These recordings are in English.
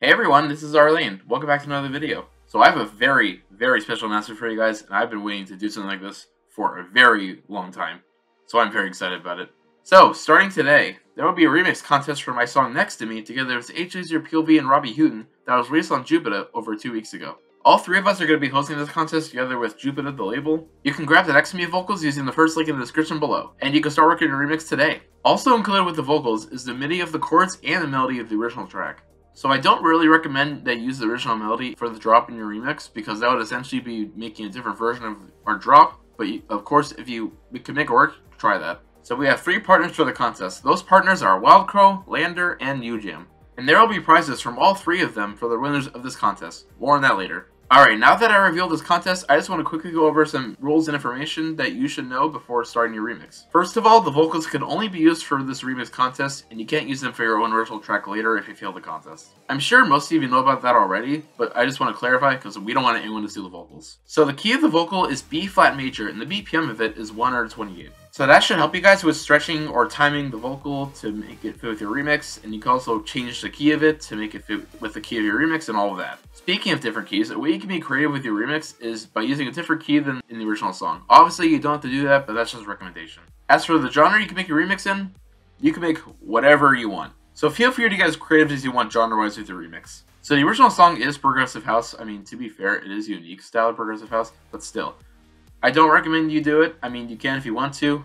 Hey everyone, this is Arlene. Welcome back to another video. So I have a very, very special announcement for you guys, and I've been waiting to do something like this for a very long time. So I'm very excited about it. So, starting today, there will be a remix contest for my song Next to Me together with H Lazer, PLV, and Robbie Hutton that was released on Jupita over 2 weeks ago. All three of us are going to be hosting this contest together with Jupita, the label. You can grab the Next to Me vocals using the first link in the description below, and you can start working on a remix today. Also included with the vocals is the MIDI of the chords and the melody of the original track. So I don't really recommend that you use the original melody for the drop in your remix, because that would essentially be making a different version of our drop. But of course, if we can make it work, try that. So we have 3 partners for the contest. Those partners are Wildcrow, Lander, and UJam. And there will be prizes from all 3 of them for the winners of this contest. More on that later. Alright, now that I revealed this contest, I just want to quickly go over some rules and information that you should know before starting your remix. First of all, the vocals can only be used for this remix contest, and you can't use them for your own original track later if you fail the contest. I'm sure most of you know about that already, but I just want to clarify because we don't want anyone to steal the vocals. So the key of the vocal is B flat major, and the BPM of it is 128. So that should help you guys with stretching or timing the vocal to make it fit with your remix, and you can also change the key of it to make it fit with the key of your remix and all of that. Speaking of different keys, a way you can be creative with your remix is by using a different key than in the original song. Obviously, you don't have to do that, but that's just a recommendation. As for the genre you can make your remix in, you can make whatever you want. So feel free to get as creative as you want genre-wise with your remix. So the original song is progressive house. I mean, to be fair, it is a unique style of progressive house, but still. I don't recommend you do it. I mean, you can if you want to.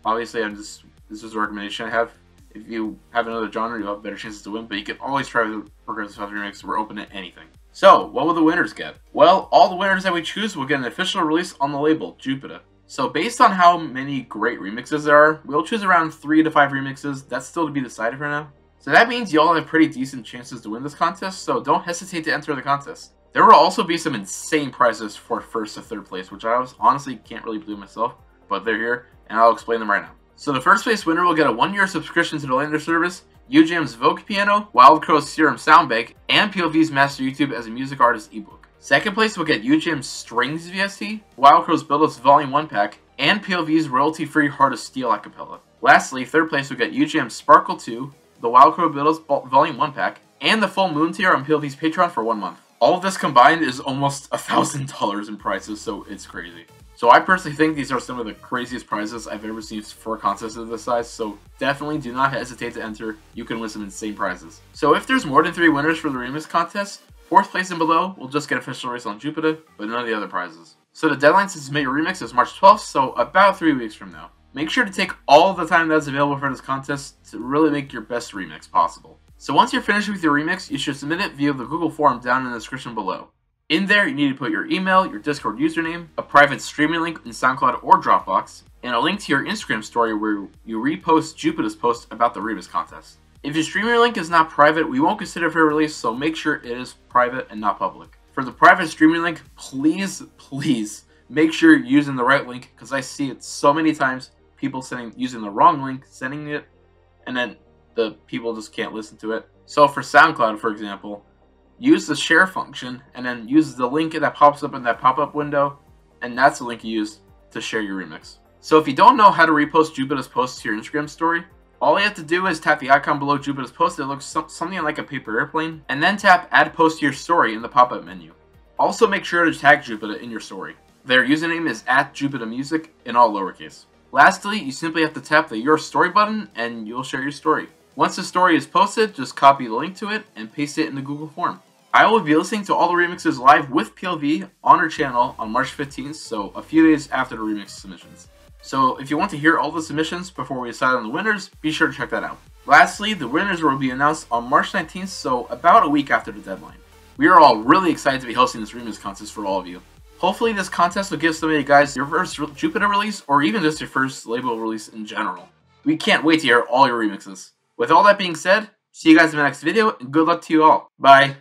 Obviously, this is a recommendation I have. If you have another genre, you'll have better chances to win, but you can always try the progressive house remix. We're open to anything. So, what will the winners get? Well, all the winners that we choose will get an official release on the label, Jupita. So, based on how many great remixes there are, we'll choose around 3 to 5 remixes. That's still to be decided for now. So that means you all have pretty decent chances to win this contest, so don't hesitate to enter the contest. There will also be some insane prizes for 1st to 3rd place, which I honestly can't really believe myself, but they're here, and I'll explain them right now. So the 1st place winner will get a 1-year subscription to the Lander service, UJam's Vogue Piano, Wildcrow's Serum Soundbank, and PLV's Master YouTube as a Music Artist ebook. 2nd place will get UJam's Strings VST, Wildcrow's Build-Ups Volume 1 pack, and PLV's royalty-free Heart of Steel acapella. Lastly, 3rd place will get UJam's Sparkle 2, the Wildcrow Build-Ups Volume 1 pack, and the full Moon tier on PLV's Patreon for 1 month. All of this combined is almost $1,000 in prizes, so it's crazy. So I personally think these are some of the craziest prizes I've ever seen for a contest of this size, so definitely do not hesitate to enter. You can win some insane prizes. So if there's more than 3 winners for the remix contest, 4th place and below will just get official race on Jupita, but none of the other prizes. So the deadline to submit your remix is March 12th, so about 3 weeks from now. Make sure to take all the time that's available for this contest to really make your best remix possible. So once you're finished with your remix, you should submit it via the Google form down in the description below. In there, you need to put your email, your Discord username, a private streaming link in SoundCloud or Dropbox, and a link to your Instagram story where you repost Jupita's post about the remix contest. If your streaming link is not private, we won't consider it for release, so make sure it is private and not public. For the private streaming link, please make sure you're using the right link, because I see it so many times, people using the wrong link, sending it, and then the people just can't listen to it. So for SoundCloud, for example, use the share function, and then use the link that pops up in that pop-up window, and that's the link you use to share your remix. So if you don't know how to repost Jupita's post to your Instagram story, all you have to do is tap the icon below Jupita's post that looks something like a paper airplane, and then tap Add Post to Your Story in the pop-up menu. Also make sure to tag Jupita in your story. Their username is @JupitaMusic in all lowercase. Lastly, you simply have to tap the Your Story button, and you'll share your story. Once the story is posted, just copy the link to it and paste it in the Google form. I will be listening to all the remixes live with PLV on our channel on March 15th, so a few days after the remix submissions. So if you want to hear all the submissions before we decide on the winners, be sure to check that out. Lastly, the winners will be announced on March 19th, so about a week after the deadline. We are all really excited to be hosting this remix contest for all of you. Hopefully this contest will give some of you guys your first Jupita release, or even just your first label release in general. We can't wait to hear all your remixes. With all that being said, see you guys in the next video, and good luck to you all. Bye!